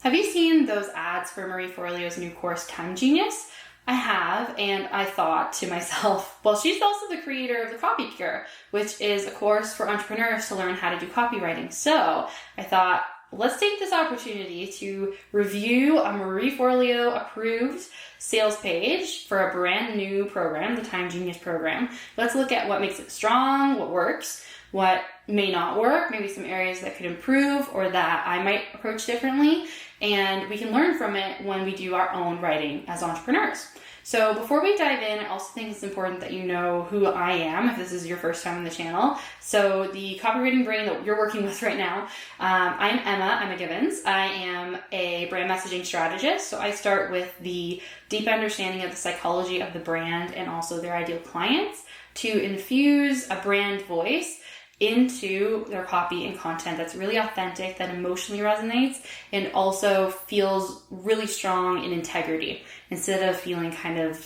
Have you seen those ads for Marie Forleo's new course, Time Genius? I have, and I thought to myself, well, she's also the creator of the Copy Cure, which is a course for entrepreneurs to learn how to do copywriting. So I thought, let's take this opportunity to review a Marie Forleo approved sales page for a brand new program, the Time Genius program. Let's look at what makes it strong, what works, what may not work, maybe some areas that could improve or that I might approach differently. And we can learn from it when we do our own writing as entrepreneurs. So before we dive in, I also think it's important that you know who I am if this is your first time on the channel. So the copywriting brain that you're working with right now, I'm Emma Gibbons. I am a brand messaging strategist. So I start with the deep understanding of the psychology of the brand and also their ideal clients to infuse a brand voice into their copy and content that's really authentic, that emotionally resonates, and also feels really strong in integrity instead of feeling kind of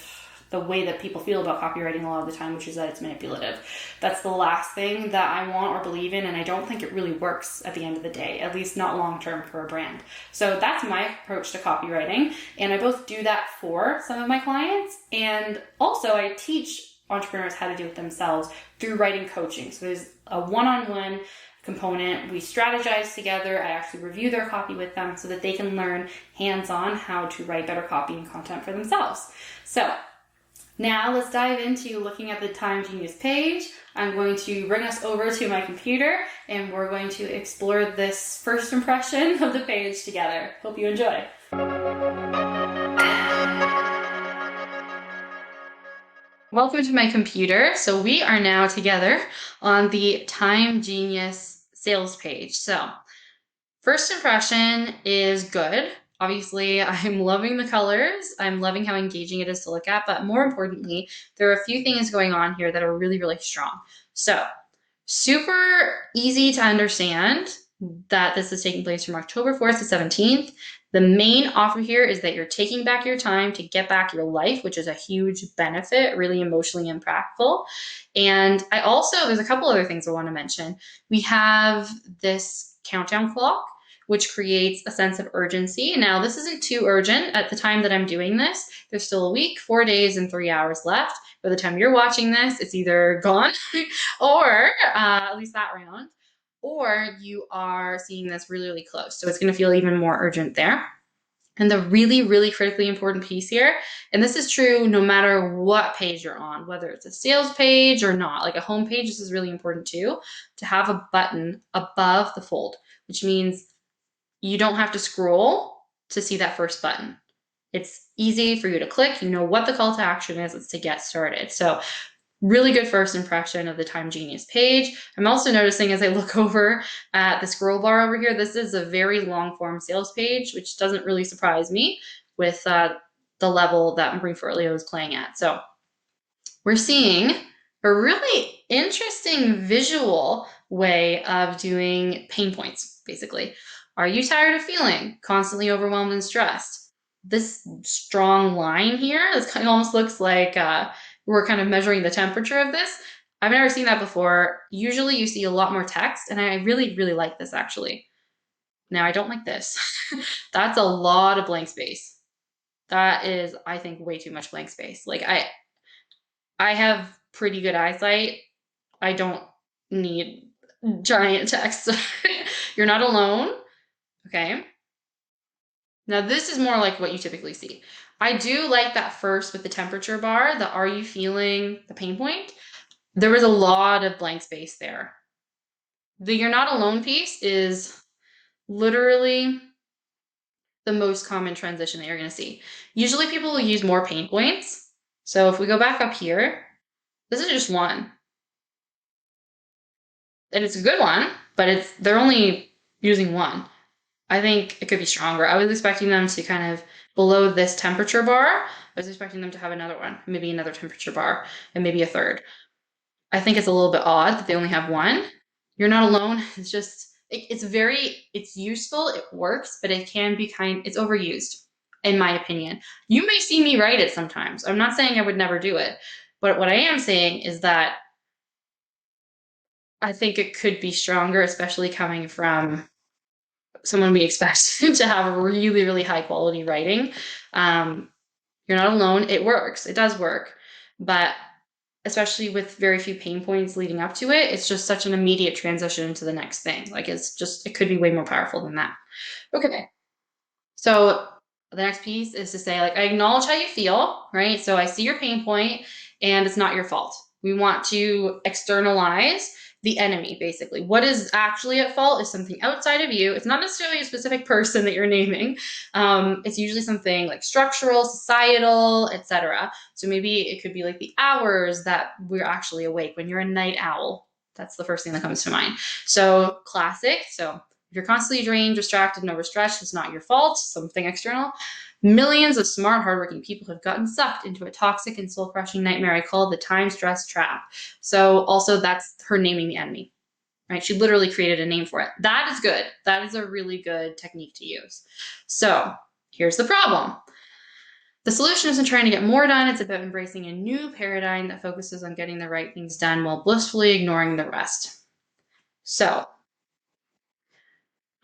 the way that people feel about copywriting a lot of the time, which is that it's manipulative. That's the last thing that I want or believe in, and I don't think it really works at the end of the day, at least not long-term for a brand. So that's my approach to copywriting, and I both do that for some of my clients, and also I teach entrepreneurs how to do it themselves through writing coaching. So there's a one-on-one component. We strategize together. I actually review their copy with them so that they can learn hands-on how to write better copy and content for themselves. So now let's dive into looking at the Time Genius page. I'm going to bring us over to my computer and we're going to explore this first impression of the page together. Hope you enjoy. Welcome to my computer. So we are now together on the Time Genius sales page. So first impression is good. Obviously, I'm loving the colors. I'm loving how engaging it is to look at, but more importantly, there are a few things going on here that are really, really strong. So super easy to understand that this is taking place from October 4th to 17th. The main offer here is that you're taking back your time to get back your life, which is a huge benefit, really emotionally impactful. And there's a couple other things I want to mention. We have this countdown clock, which creates a sense of urgency. Now, this isn't too urgent at the time that I'm doing this. There's still a week, 4 days, and 3 hours left. By the time you're watching this, it's either gone or at least that round, or you are seeing this really, really close. So it's going to feel even more urgent there. And the really, really critically important piece here, and this is true no matter what page you're on, whether it's a sales page or not, like a home page, this is really important too, to have a button above the fold, which means you don't have to scroll to see that first button. It's easy for you to click. You know what the call to action is. It's to get started. So really good first impression of the Time Genius page. I'm also noticing as I look over at the scroll bar over here, this is a very long form sales page, which doesn't really surprise me with the level that Marie Forleo is playing at. So we're seeing a really interesting visual way of doing pain points, basically. Are you tired of feeling constantly overwhelmed and stressed? This strong line here, this kind of almost looks like we're kind of measuring the temperature of this. I've never seen that before. Usually you see a lot more text, and I really, really like this actually. Now, I don't like this. That's a lot of blank space. That is, I think, way too much blank space. Like I have pretty good eyesight. I don't need giant text. You're not alone. Okay. Now this is more like what you typically see. I do like that first with the temperature bar, the are you feeling the pain point? There was a lot of blank space there. The you're not alone piece is literally the most common transition that you're going to see. Usually people will use more pain points. So if we go back up here, this is just one. And it's a good one, but they're only using one. I think it could be stronger. I was expecting them to kind of below this temperature bar. I was expecting them to have another one, maybe another temperature bar, and maybe a third. I think it's a little bit odd that they only have one. You're not alone. It's just, it's useful, it works, but it can be it's overused, in my opinion. You may see me write it sometimes. I'm not saying I would never do it, but what I am saying is that I think it could be stronger, especially coming from someone we expect to have really, really high quality writing. You're not alone. It works. It does work. But especially with very few pain points leading up to it, it's just such an immediate transition to the next thing. Like it could be way more powerful than that. Okay. So the next piece is to say, like, I acknowledge how you feel, right? So I see your pain point and it's not your fault. We want to externalize the enemy, basically. What is actually at fault is something outside of you. It's not necessarily a specific person that you're naming. It's usually something like structural, societal, etc. So maybe it could be like the hours that we're actually awake when you're a night owl. That's the first thing that comes to mind. So classic. So if you're constantly drained, distracted, and overstretched, it's not your fault, something external. Millions of smart, hardworking people have gotten sucked into a toxic and soul-crushing nightmare I call the time stress trap. So also that's her naming the enemy, right? She literally created a name for it. That is good. That is a really good technique to use. So here's the problem. The solution isn't trying to get more done. It's about embracing a new paradigm that focuses on getting the right things done while blissfully ignoring the rest. So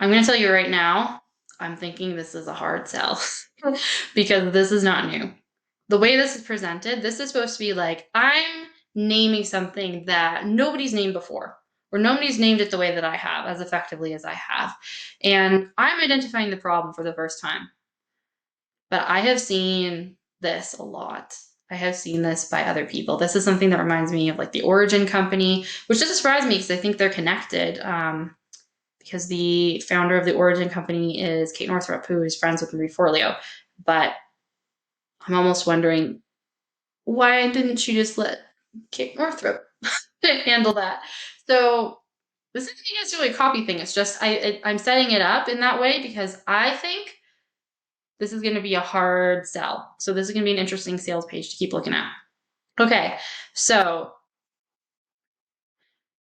I'm going to tell you right now, I'm thinking this is a hard sell because this is not new. The way this is presented, this is supposed to be like, I'm naming something that nobody's named before, or nobody's named it the way that I have, as effectively as I have. And I'm identifying the problem for the first time. But I have seen this a lot. I have seen this by other people. This is something that reminds me of like the Origin Company, which doesn't surprise me because I think they're connected. Because the founder of the Origin Company is Kate Northrup, who is friends with Marie Forleo. But I'm almost wondering, why didn't she just let Kate Northrup handle that? So this isn't necessarily a copy thing. It's just I'm setting it up in that way because I think this is going to be a hard sell. So this is going to be an interesting sales page to keep looking at. Okay, so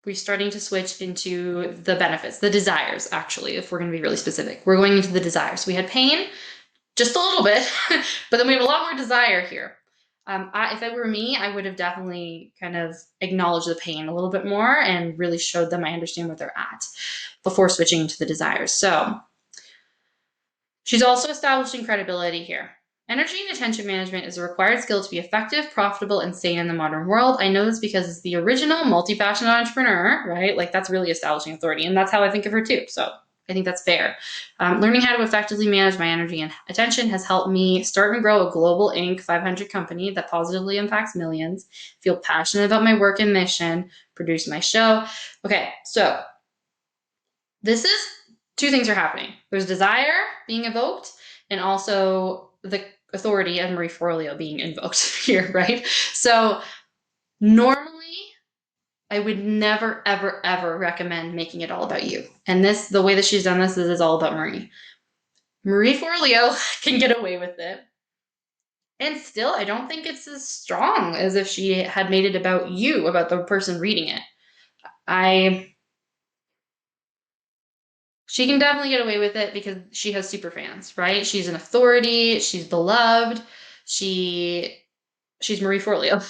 we're starting to switch into the benefits, the desires, actually, if we're going to be really specific. We're going into the desires. We had pain, just a little bit, but then we have a lot more desire here. If it were me, I would have definitely kind of acknowledged the pain a little bit more and really showed them I understand where they're at before switching to the desires. So she's also establishing credibility here. Energy and attention management is a required skill to be effective, profitable, and sane in the modern world. I know this because it's the original multi-passionate entrepreneur, right? Like that's really establishing authority. And that's how I think of her too. So I think that's fair. Learning how to effectively manage my energy and attention has helped me start and grow a global Inc. 500 company that positively impacts millions, feel passionate about my work and mission, produce my show. Okay, so this is two things are happening. There's desire being evoked and also the authority of Marie Forleo being invoked here, right? So normally I would never, ever, ever recommend making it all about you. And the way that she's done this is all about Marie. Marie Forleo can get away with it. And still, I don't think it's as strong as if she had made it about you, about the person reading it. She can definitely get away with it because she has super fans, right? She's an authority. She's beloved. She's Marie Forleo.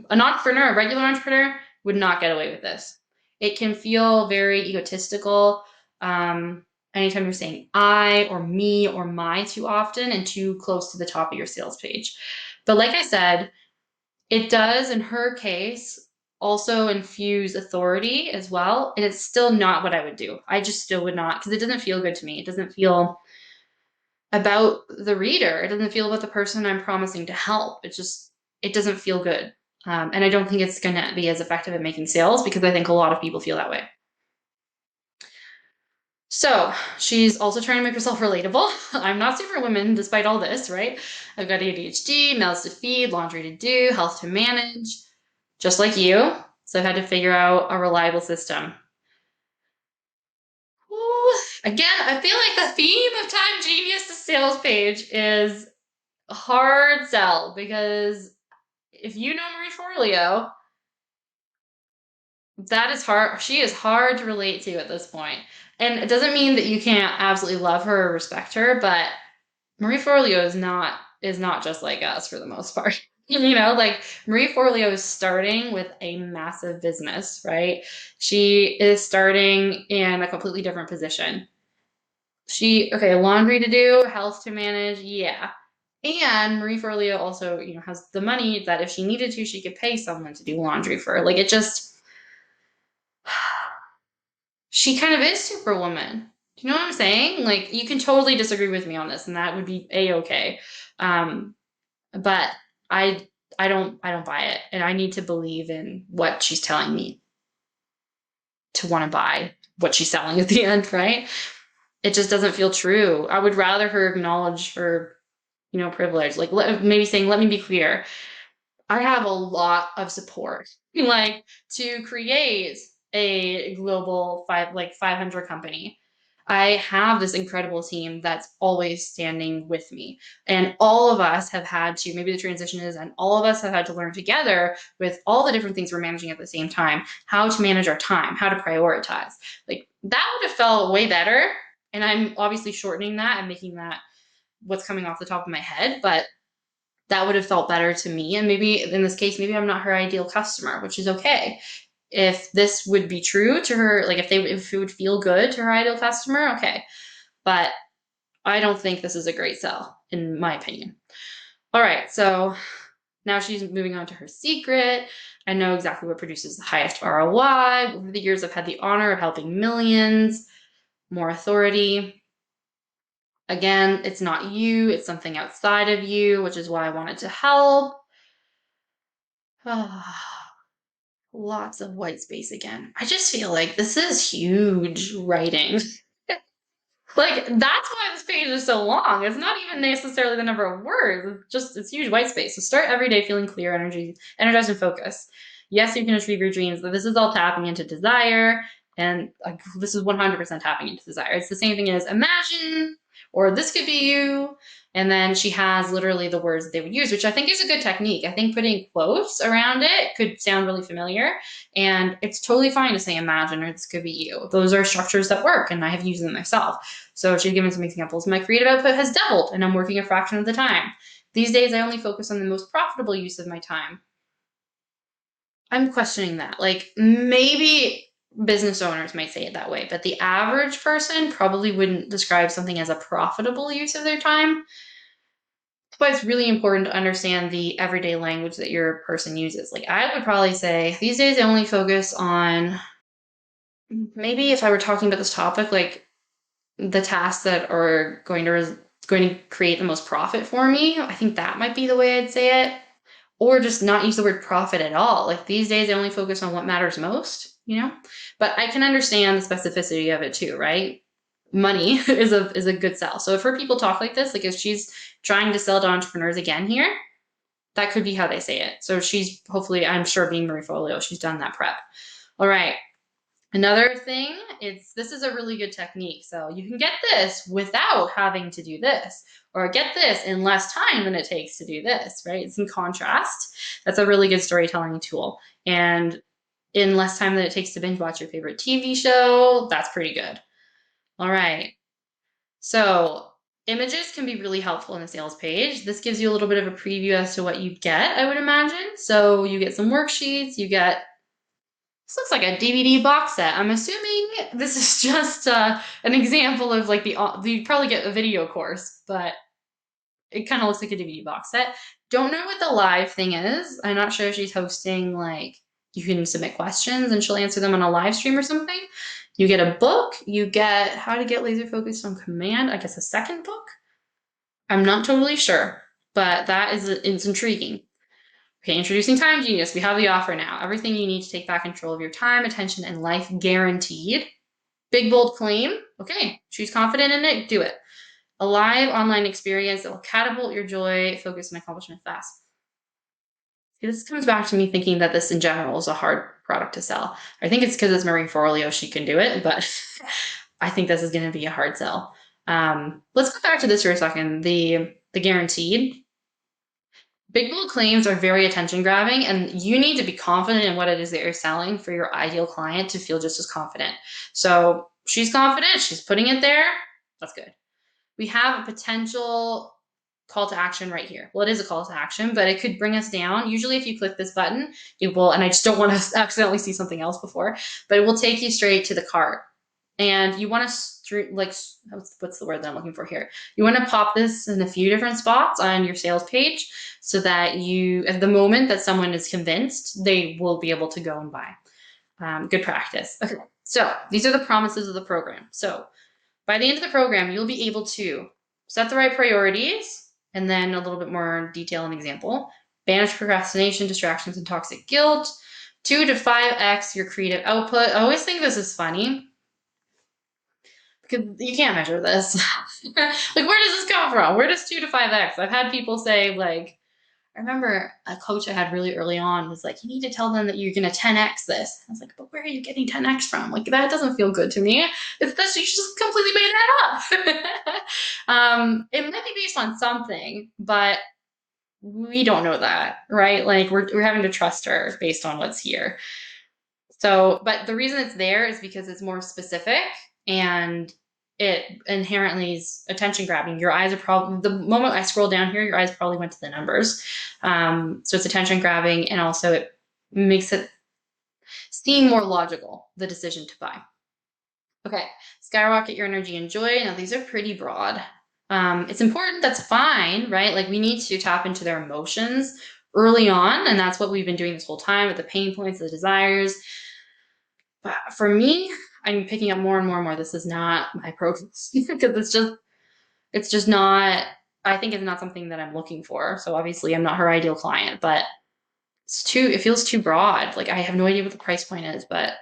An entrepreneur, a regular entrepreneur, would not get away with this. It can feel very egotistical. Anytime you're saying I or me or my too often and too close to the top of your sales page. But like I said, it does, in her case, also infuse authority as well. And it's still not what I would do. I just still would not, because it doesn't feel good to me. It doesn't feel about the reader. It doesn't feel about the person I'm promising to help. It doesn't feel good. And I don't think it's going to be as effective at making sales because I think a lot of people feel that way. So she's also trying to make herself relatable. I'm not Superwoman despite all this, right? I've got ADHD, mouths to feed, laundry to do, health to manage, just like you. So I've had to figure out a reliable system. Ooh. Again, I feel like the theme of Time Genius, the sales page, is a hard sell because if you know Marie Forleo, that is hard. She is hard to relate to at this point. And it doesn't mean that you can't absolutely love her or respect her, but Marie Forleo is not just like us for the most part. Like Marie Forleo is starting with a massive business, right? She is starting in a completely different position. laundry to do, health to manage, yeah. And Marie Forleo also, has the money that if she needed to, she could pay someone to do laundry for her. Like it just, she kind of is Superwoman. Do you know what I'm saying? Like you can totally disagree with me on this, and that would be a-okay. Um, but I I don't buy it, and I need to believe in what she's telling me to want to buy what she's selling at the end, right? It just doesn't feel true. I would rather her acknowledge her, privilege. Like maybe saying, "Let me be clear. I have a lot of support, like to create a global 500 company. I have this incredible team that's always standing with me. And all of us have had to, maybe the transition is, and all of us have had to learn together with all the different things we're managing at the same time, how to manage our time, how to prioritize. Like that would have felt way better. And I'm obviously shortening that and making that what's coming off the top of my head, but that would have felt better to me. And maybe in this case, maybe I'm not her ideal customer, which is okay. If this would be true to her, like if it would feel good to her ideal customer, okay. But I don't think this is a great sell, in my opinion. All right, so now she's moving on to her secret. I know exactly what produces the highest ROI. Over the years, I've had the honor of helping millions, more authority. Again, it's not you, it's something outside of you, which is why I wanted to help. Lots of white space again. I just feel like this is huge writing. Like, that's why this page is so long. It's not even necessarily the number of words. It's huge white space. So start every day feeling clear, energized, and focused. Yes, you can achieve your dreams, but this is all tapping into desire. And this is 100% tapping into desire. It's the same thing as imagine, or this could be you. And then she has literally the words that they would use, which I think is a good technique. I think putting quotes around it could sound really familiar. And it's totally fine to say imagine or this could be you. Those are structures that work, and I have used them myself. So she's given some examples. My creative output has doubled, and I'm working a fraction of the time. These days, I only focus on the most profitable use of my time. I'm questioning that. Like, maybe business owners might say it that way, but the average person probably wouldn't describe something as a profitable use of their time. That's why it's really important to understand the everyday language that your person uses. Like, I would probably say these days I only focus on, maybe if I were talking about this topic, like the tasks that are going to create the most profit for me. I think that might be the way I'd say it. Or just not use the word profit at all. Like these days, I only focus on what matters most. But I can understand the specificity of it too, right? Money is a good sell. So if her people talk like this, like if she's trying to sell to entrepreneurs again here, that could be how they say it. So she's hopefully, I'm sure, being Marie Forleo, she's done that prep. All right. Another thing, this is a really good technique. So you can get this without having to do this, or get this in less time than it takes to do this, right? It's in contrast. That's a really good storytelling tool. And in less time than it takes to binge watch your favorite TV show, that's pretty good. All right. So images can be really helpful in a sales page. This gives you a little bit of a preview as to what you get, I would imagine. So you get some worksheets, this looks like a DVD box set. I'm assuming this is just an example of like you probably get a video course, but it kind of looks like a DVD box set. Don't know what the live thing is. I'm not sure if she's hosting, like, you can submit questions and she'll answer them on a live stream or something. You get a book. You get How to Get Laser Focused on Command. I guess a second book. I'm not totally sure, but it's intriguing. Okay, introducing Time Genius. We have the offer now. Everything you need to take back control of your time, attention, and life, guaranteed. Big, bold claim. Okay, she's confident in it. Do it. A live online experience that will catapult your joy, focus, and accomplishment fast. This comes back to me thinking that this in general is a hard product to sell. I think it's because it's Marie Forleo, she can do it, but I think this is going to be a hard sell. Let's go back to this for a second. The guaranteed. Big bold claims are very attention grabbing, and you need to be confident in what it is that you're selling for your ideal client to feel just as confident. So she's confident, she's putting it there. That's good. We have a potential call to action right here. Well, it is a call to action, but it could bring us down. Usually if you click this button, it will, and I just don't want to accidentally see something else before, but it will take you straight to the cart. And you want to what's the word that I'm looking for here? You want to pop this in a few different spots on your sales page so that at the moment that someone is convinced, they will be able to go and buy. Good practice. Okay, so these are the promises of the program. So by the end of the program, you'll be able to set the right priorities, and then a little bit more detail and example. Banish procrastination, distractions, and toxic guilt. 2 to 5x your creative output. I always think this is funny because you can't measure this. Like, where does this come from? Where does 2 to 5x? I've had people say, like, I remember a coach I had really early on was like, you need to tell them that you're going to 10x this. I was like, but where are you getting 10x from? Like, that doesn't feel good to me. It's this, you just completely made that up. It might be based on something, but we don't know that, right? Like, we're having to trust her based on what's here. So, but the reason it's there is because it's more specific, and it inherently is attention grabbing. Your eyes are probably, the moment I scroll down here, your eyes probably went to the numbers. So it's attention grabbing, and also it makes it seem more logical, the decision to buy. Okay, skyrocket your energy and joy. Now these are pretty broad. It's important, that's fine, right? Like, we need to tap into their emotions early on, and that's what we've been doing this whole time with the pain points, the desires. But for me, I'm picking up more and more and more. This is not my progress because it's just not, I think it's not something that I'm looking for. So obviously I'm not her ideal client, but it feels too broad. Like, I have no idea what the price point is, but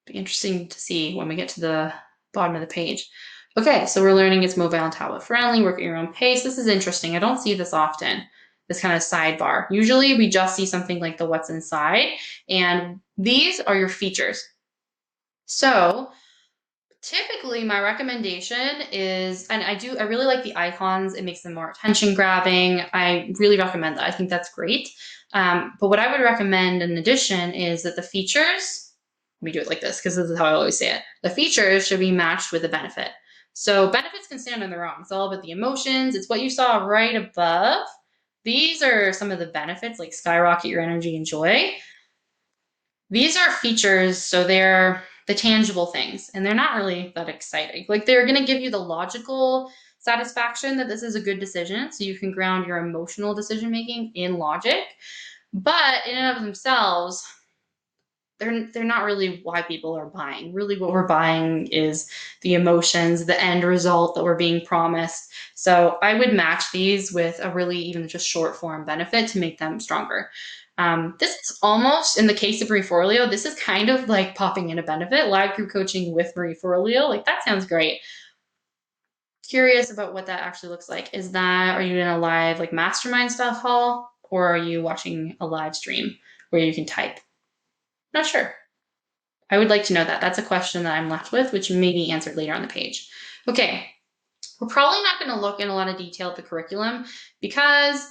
it'd be interesting to see when we get to the bottom of the page. Okay, so we're learning it's mobile and tablet friendly, work at your own pace. This is interesting. I don't see this often, this kind of sidebar. Usually we just see something like the what's inside, and these are your features. So typically my recommendation is, and I really like the icons. It makes them more attention grabbing. I really recommend that. I think that's great. But what I would recommend in addition is that the features, let me do it like this because this is how I always say it. The features should be matched with the benefit. So benefits can stand on their own. It's all about the emotions. It's what you saw right above. These are some of the benefits, like skyrocket your energy and joy. These are features, so they're the tangible things, and they're not really that exciting. Like, they're going to give you the logical satisfaction that this is a good decision, so you can ground your emotional decision making in logic. But in and of themselves, they're not really why people are buying. Really, what we're buying is the emotions, the end result that we're being promised. So I would match these with a really even just short form benefit to make them stronger. This is almost, in the case of Marie Forleo, this is kind of like popping in a benefit, live group coaching with Marie Forleo. Like, that sounds great. Curious about what that actually looks like. Are you in a live, like, mastermind style call, or are you watching a live stream where you can type? Not sure. I would like to know that. That's a question that I'm left with, which may be answered later on the page. Okay. We're probably not going to look in a lot of detail at the curriculum because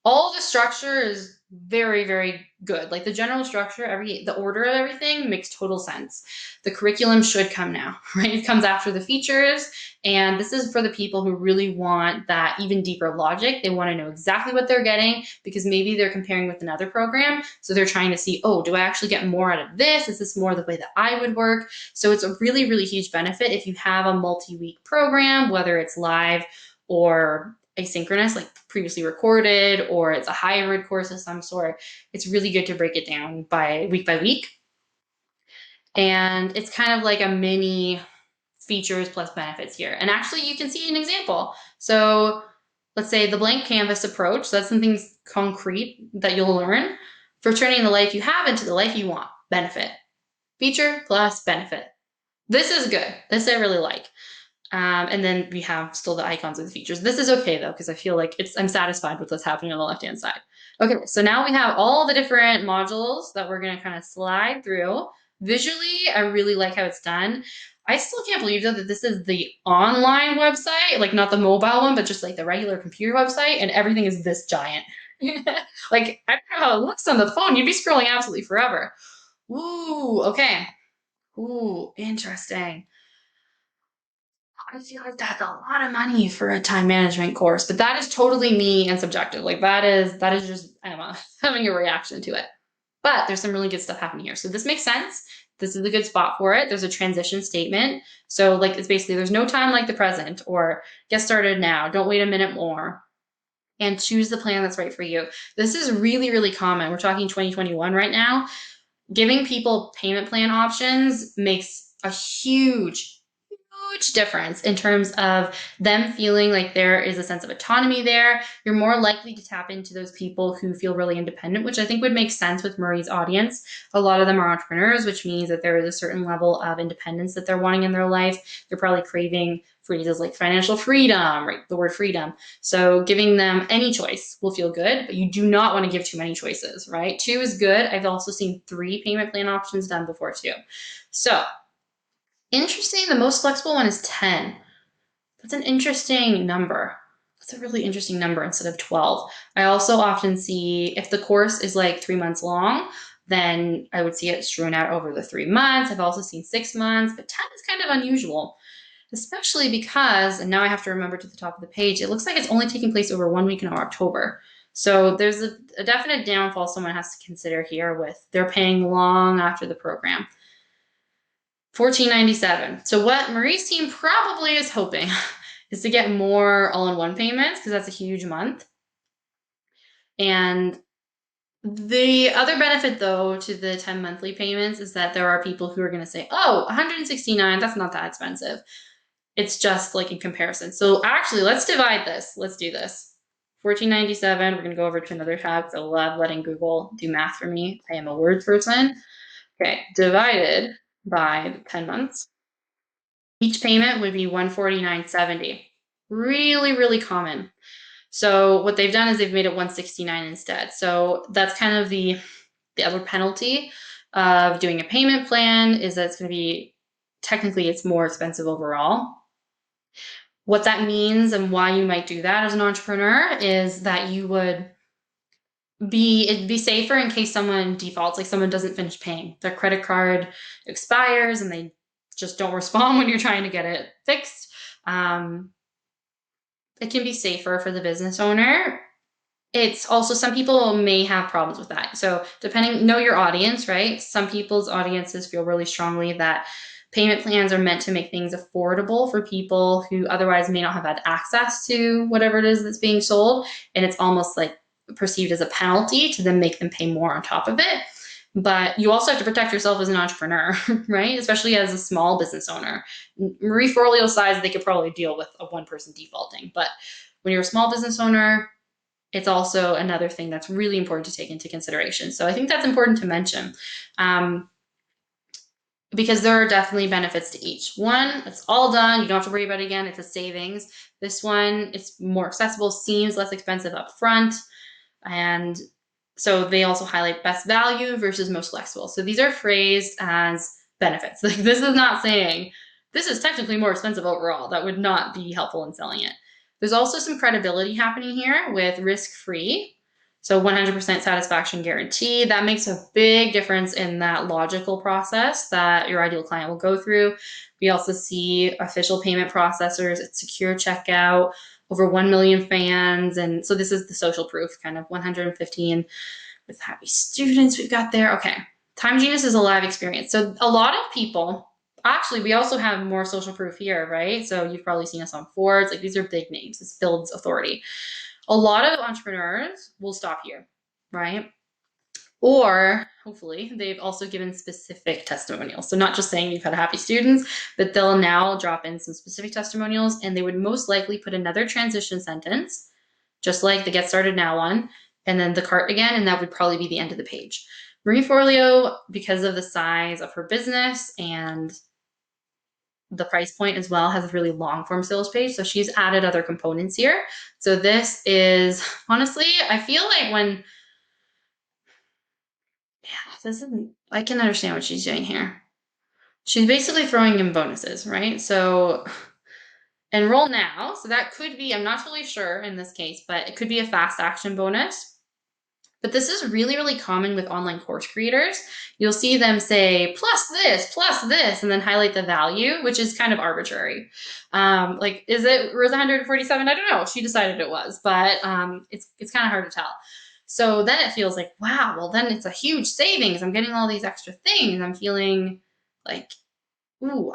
all the structure is very, very good. Like, the general structure, the order of everything makes total sense. The curriculum should come now, right? It comes after the features, and this is for the people who really want that even deeper logic. They want to know exactly what they're getting because maybe they're comparing with another program. So they're trying to see, oh, do I actually get more out of this? Is this more the way that I would work? So it's a really, really huge benefit if you have a multi-week program, whether it's live or asynchronous, like previously recorded, or it's a hybrid course of some sort. It's really good to break it down by week. And it's kind of like a mini features plus benefits here. And actually, you can see an example. So let's say the blank canvas approach. So that's something concrete that you'll learn for turning the life you have into the life you want. Benefit. Feature plus benefit. This is good. This I really like. And then we have still the icons of the features. This is okay though, because I feel like I'm satisfied with what's happening on the left-hand side. Okay, so now we have all the different modules that we're gonna kind of slide through. Visually, I really like how it's done. I still can't believe though that this is the online website, like not the mobile one, but just like the regular computer website, and everything is this giant. Like, I don't know how it looks on the phone. You'd be scrolling absolutely forever. Ooh, okay. Ooh, interesting. I feel like that's a lot of money for a time management course, but that is totally me and subjective. Like, that is just Emma having a reaction to it. But there's some really good stuff happening here. So this makes sense. this is a good spot for it. There's a transition statement. So like it's basically there's no time like the present, or get started now, don't wait a minute more, and choose the plan that's right for you. This is really, really common. We're talking 2021 right now. Giving people payment plan options makes a huge difference in terms of them feeling like there is a sense of autonomy there. You're more likely to tap into those people who feel really independent, which I think would make sense with Marie's audience. A lot of them are entrepreneurs, which means that there is a certain level of independence that they're wanting in their life. They're probably craving phrases like financial freedom, right? The word freedom. So giving them any choice will feel good, but you do not want to give too many choices, right? 2 is good. I've also seen 3 payment plan options done before too. So interesting, the most flexible one is 10. That's an interesting number. That's a really interesting number instead of 12. I also often see if the course is like 3 months long, then I would see it strewn out over the 3 months. I've also seen 6 months, but 10 is kind of unusual, especially because, and now I have to remember to the top of the page, it looks like it's only taking place over 1 week in October. So there's a definite downfall someone has to consider here with they're paying long after the program. $14.97. So what Marie's team probably is hoping is to get more all-in-one payments, because that's a huge month. And the other benefit, though, to the 10 monthly payments is that there are people who are going to say, oh, $169, that's not that expensive. It's just like in comparison. So actually, let's divide this. Let's do this. $14.97. We're going to go over to another tab because I love letting Google do math for me. I am a word person. Okay, divided by 10 months. Each payment would be $149.70. Really, really common. So what they've done is they've made it $169 instead. So that's kind of the other penalty of doing a payment plan, is that it's going to be, technically it's more expensive overall. What that means and why you might do that as an entrepreneur is that you would it'd be safer in case someone defaults, like someone doesn't finish paying. Their credit card expires and they just don't respond when you're trying to get it fixed. It can be safer for the business owner. It's also, some people may have problems with that. So know your audience, right? Some people's audiences feel really strongly that payment plans are meant to make things affordable for people who otherwise may not have had access to whatever it is that's being sold. And it's almost like perceived as a penalty to then make them pay more on top of it. But you also have to protect yourself as an entrepreneur, right? Especially as a small business owner. Marie Forleo size, they could probably deal with a one person defaulting. But when you're a small business owner, it's also another thing that's really important to take into consideration. So I think that's important to mention, because there are definitely benefits to each. One, it's all done. You don't have to worry about it again. It's a savings. This one, it's more accessible, seems less expensive up front. And so they also highlight best value versus most flexible. So these are phrased as benefits. Like, this is not saying this is technically more expensive overall. That would not be helpful in selling it. There's also some credibility happening here with risk-free. So 100% satisfaction guarantee. That makes a big difference in that logical process that your ideal client will go through. We also see official payment processors, it's secure checkout, over 1 million fans. And so this is the social proof, kind of 115 with happy students we've got there. Okay, Time Genius is a live experience. So a lot of people, actually, we also have more social proof here, right? So you've probably seen us on Forbes. Like, these are big names. This builds authority. A lot of entrepreneurs will stop here, right? Or hopefully they've also given specific testimonials. So not just saying you've had happy students, but they'll now drop in some specific testimonials, and they would most likely put another transition sentence, just like the Get Started Now one, and then the cart again, and that would probably be the end of the page. Marie Forleo, because of the size of her business and the price point as well, has a really long form sales page. So she's added other components here. So this is, honestly, I feel like I can understand what she's doing here. She's basically throwing in bonuses, right? So enroll now. So that could be, I'm not totally sure in this case, but it could be a fast action bonus. But this is really, really common with online course creators. You'll see them say, plus this, and then highlight the value, which is kind of arbitrary. Like, is it worth 147? I don't know. She decided it was, but it's kind of hard to tell. So then it feels like, wow, well then it's a huge savings. I'm getting all these extra things. I'm feeling Like, ooh,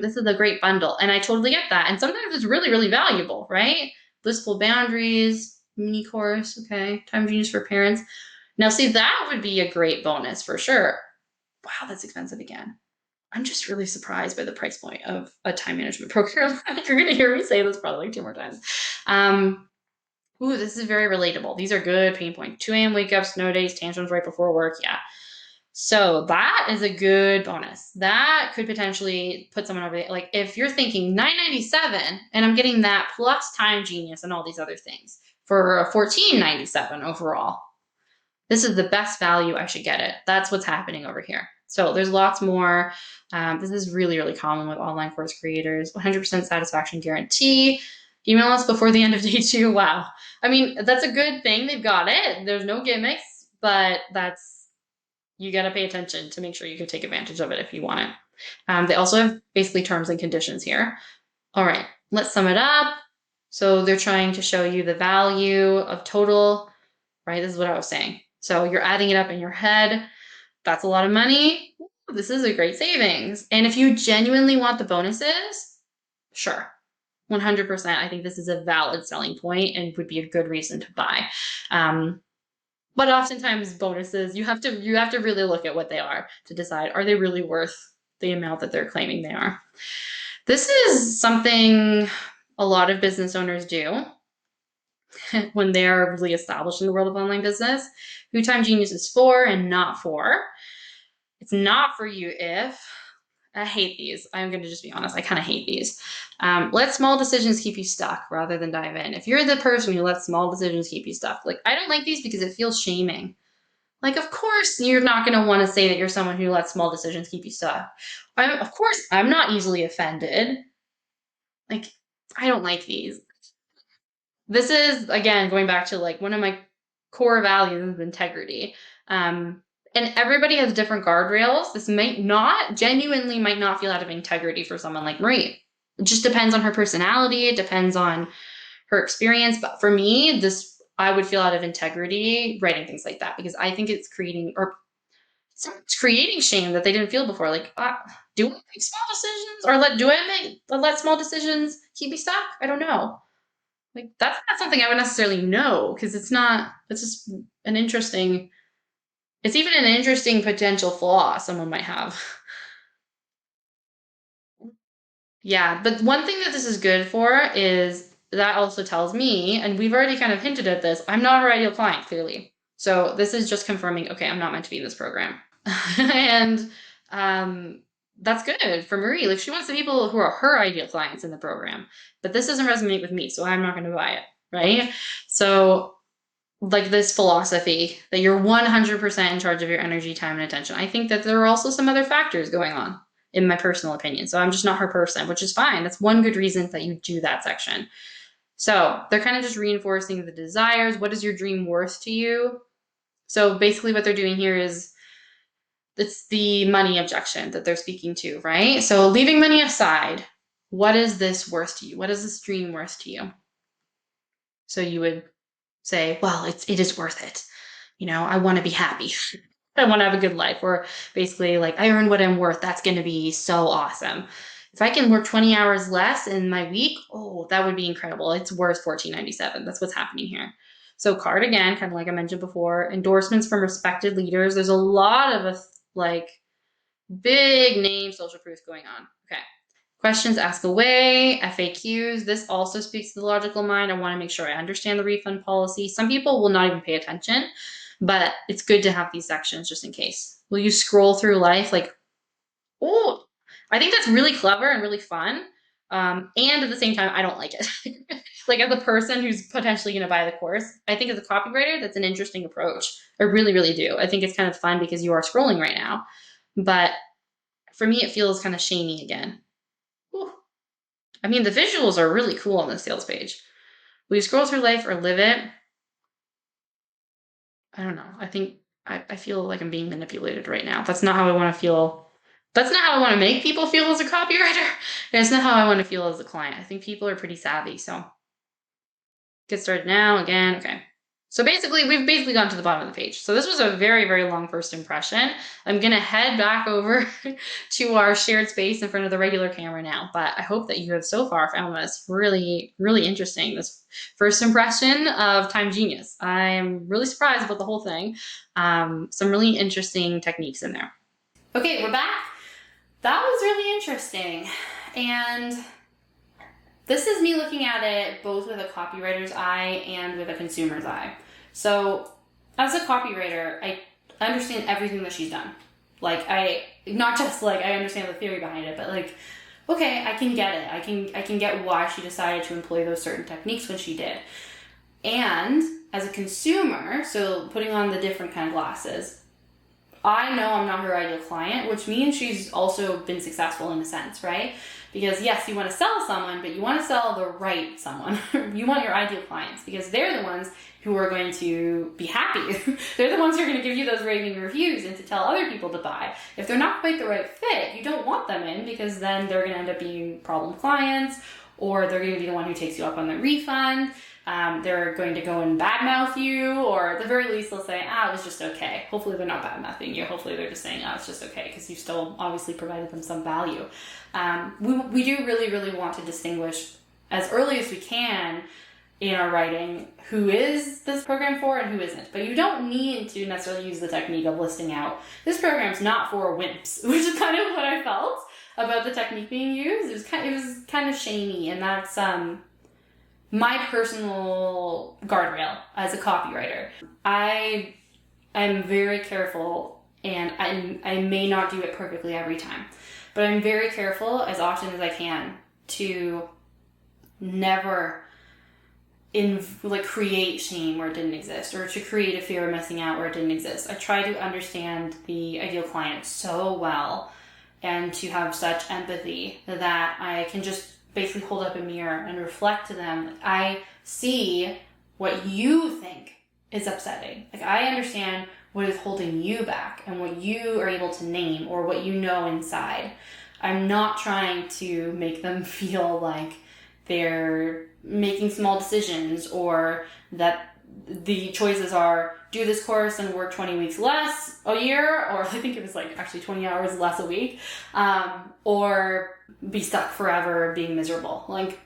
this is a great bundle. And I totally get that. And sometimes it's really, really valuable, right? Blissful boundaries, mini course, okay. Time genius for parents. Now, see, that would be a great bonus for sure. Wow, that's expensive again. I'm just really surprised by the price point of a time management program. You're going to hear me say this probably like 2 more times. Ooh, this is very relatable. These are good pain points. 2 a.m. wake ups, snow days, tantrums right before work. Yeah. So that is a good bonus. That could potentially put someone over there. Like if you're thinking $9.97 and I'm getting that plus Time Genius and all these other things for a $14.97 overall, this is the best value. I should get it. That's what's happening over here. So there's lots more. This is really, really common with online course creators. 100% satisfaction guarantee. Email us before the end of day 2. Wow. I mean, that's a good thing. They've got it. There's no gimmicks, but you got to pay attention to make sure you can take advantage of it if you want it. They also have basically terms and conditions here. All right, let's sum it up. So they're trying to show you the value of total, right? This is what I was saying. So you're adding it up in your head. That's a lot of money. This is a great savings. And if you genuinely want the bonuses, sure. 100%. I think this is a valid selling point and would be a good reason to buy. But oftentimes bonuses, you have to really look at what they are to decide, are they really worth the amount that they're claiming they are? This is something a lot of business owners do when they're really established in the world of online business. Who Time Genius is for and not for. It's not for you if, I hate these. I'm going to just be honest. I kind of hate these. Let small decisions keep you stuck rather than dive in. If you're the person who lets small decisions keep you stuck, like I don't like these because it feels shaming. Like, of course, you're not going to want to say that you're someone who lets small decisions keep you stuck. Of course, I'm not easily offended. Like, I don't like these. This is, again, going back to like one of my core values is integrity. And everybody has different guardrails. This genuinely might not feel out of integrity for someone like Marie. It just depends on her personality. It depends on her experience. But for me, I would feel out of integrity writing things like that because I think it's creating shame that they didn't feel before. Like, do I make small decisions or let small decisions keep me stuck? I don't know. Like, that's not something I would necessarily know because it's just it's even an interesting potential flaw someone might have. Yeah, but one thing that this is good for is that also tells me, and we've already kind of hinted at this, I'm not her ideal client, clearly. So this is just confirming, okay, I'm not meant to be in this program. And that's good for Marie. Like she wants the people who are her ideal clients in the program, but this doesn't resonate with me, so I'm not going to buy it, right? So like this philosophy that you're 100% in charge of your energy, time, and attention. I think that there are also some other factors going on in my personal opinion. So I'm just not her person, which is fine. That's one good reason that you do that section. So they're kind of just reinforcing the desires. What is your dream worth to you? So basically what they're doing here is it's the money objection that they're speaking to, right? So leaving money aside, what is this worth to you? What is this dream worth to you? So you would say, well, it is worth it. I want to be happy. I want to have a good life. Or basically like I earn what I'm worth. That's going to be so awesome. If I can work 20 hours less in my week, oh, that would be incredible. It's worth $14.97. That's what's happening here. So card again, kind of like I mentioned before, endorsements from respected leaders. There's a lot of like big name social proof going on. Okay. Questions ask away, FAQs. This also speaks to the logical mind. I want to make sure I understand the refund policy. Some people will not even pay attention, but it's good to have these sections just in case. Will you scroll through life like, oh, I think that's really clever and really fun. And at the same time, I don't like it. Like as a person who's potentially going to buy the course, I think as a copywriter, that's an interesting approach. I really, really do. I think it's kind of fun because you are scrolling right now. But for me, it feels kind of shamey again. Whew. I mean, the visuals are really cool on the sales page. Will you scroll through life or live it? I don't know. I think I feel like I'm being manipulated right now. That's not how I want to feel. That's not how I want to make people feel as a copywriter. That's not how I want to feel as a client. I think people are pretty savvy. So get started now again. Okay. So basically, we've basically gone to the bottom of the page. So this was a very, very long first impression. I'm going to head back over to our shared space in front of the regular camera now. But I hope that you have so far found this really, really interesting. This first impression of Time Genius. I'm really surprised about the whole thing. Some really interesting techniques in there. Okay, we're back. That was really interesting. And this is me looking at it both with a copywriter's eye and with a consumer's eye. So as a copywriter, I understand everything that she's done. Like not just like I understand the theory behind it, but like, okay, I can get it. I can get why she decided to employ those certain techniques when she did. And as a consumer, so putting on the different kind of glasses, I know I'm not her ideal client, which means she's also been successful in a sense, right? Because yes, you want to sell someone, but you want to sell the right someone. You want your ideal clients because they're the ones who are going to be happy. They're the ones who are going to give you those raving reviews and to tell other people to buy. If they're not quite the right fit, you don't want them in because then they're going to end up being problem clients, or they're going to be the one who takes you up on the refund. They're going to go and badmouth you, or at the very least they'll say, it was just okay. Hopefully they're not badmouthing you. Hopefully they're just saying, it's just okay, because you still obviously provided them some value. We do really, really want to distinguish as early as we can in our writing who is this program for and who isn't. But you don't need to necessarily use the technique of listing out, this program's not for wimps, which is kind of what I felt about the technique being used. It was kind of shamey, and that's my personal guardrail as a copywriter. I am very careful, and I may not do it perfectly every time, but I'm very careful as often as I can to never create shame where it didn't exist, or to create a fear of missing out where it didn't exist. I try to understand the ideal client so well and to have such empathy that I can just basically hold up a mirror and reflect to them. I see what you think is upsetting. Like, I understand what is holding you back and what you are able to name or what you know inside. I'm not trying to make them feel like they're making small decisions, or that the choices are do this course and work 20 weeks less a year, or I think it was like actually 20 hours less a week, or be stuck forever being miserable. Like,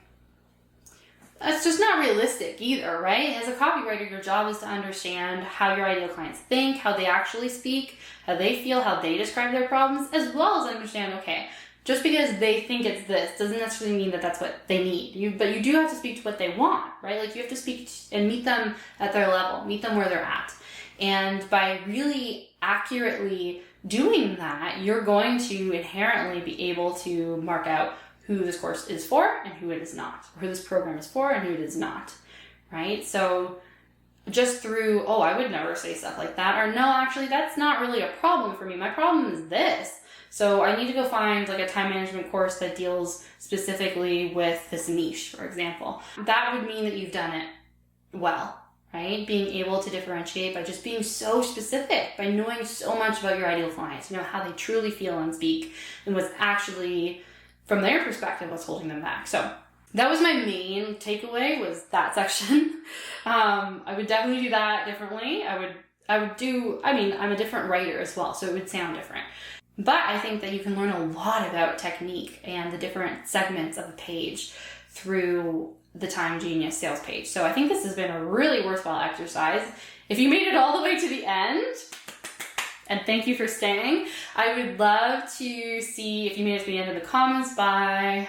that's just not realistic either, right? As a copywriter, your job is to understand how your ideal clients think, how they actually speak, how they feel, how they describe their problems, as well as understand, okay, just because they think it's this doesn't necessarily mean that that's what they need. But you do have to speak to what they want, right? Like, you have to speak and meet them at their level, meet them where they're at. And by really accurately doing that, you're going to inherently be able to mark out who this course is for and who it is not, or who this program is for and who it is not, right? So just through, I would never say stuff like that, or no, actually, that's not really a problem for me. My problem is this. So I need to go find like a time management course that deals specifically with this niche, for example. That would mean that you've done it well, right? Being able to differentiate by just being so specific, by knowing so much about your ideal clients, how they truly feel and speak, and what's actually, from their perspective, what's holding them back. So that was my main takeaway, was that section. I would definitely do that differently. I would do, I'm a different writer as well, so it would sound different. But I think that you can learn a lot about technique and the different segments of a page through the Time Genius sales page. So I think this has been a really worthwhile exercise. If you made it all the way to the end, and thank you for staying, I would love to see if you made it to the end of the comments by,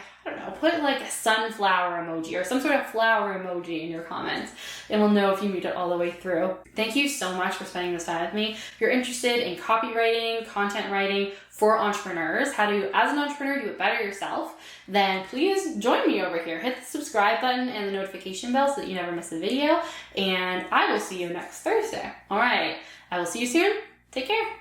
put like a sunflower emoji or some sort of flower emoji in your comments, and we'll know if you made it all the way through. Thank you so much for spending this time with me. If you're interested in copywriting, content writing for entrepreneurs, how to, as an entrepreneur, do it better yourself, then please join me over here. Hit the subscribe button and the notification bell so that you never miss a video, and I will see you next Thursday. All right, I will see you soon. Take care.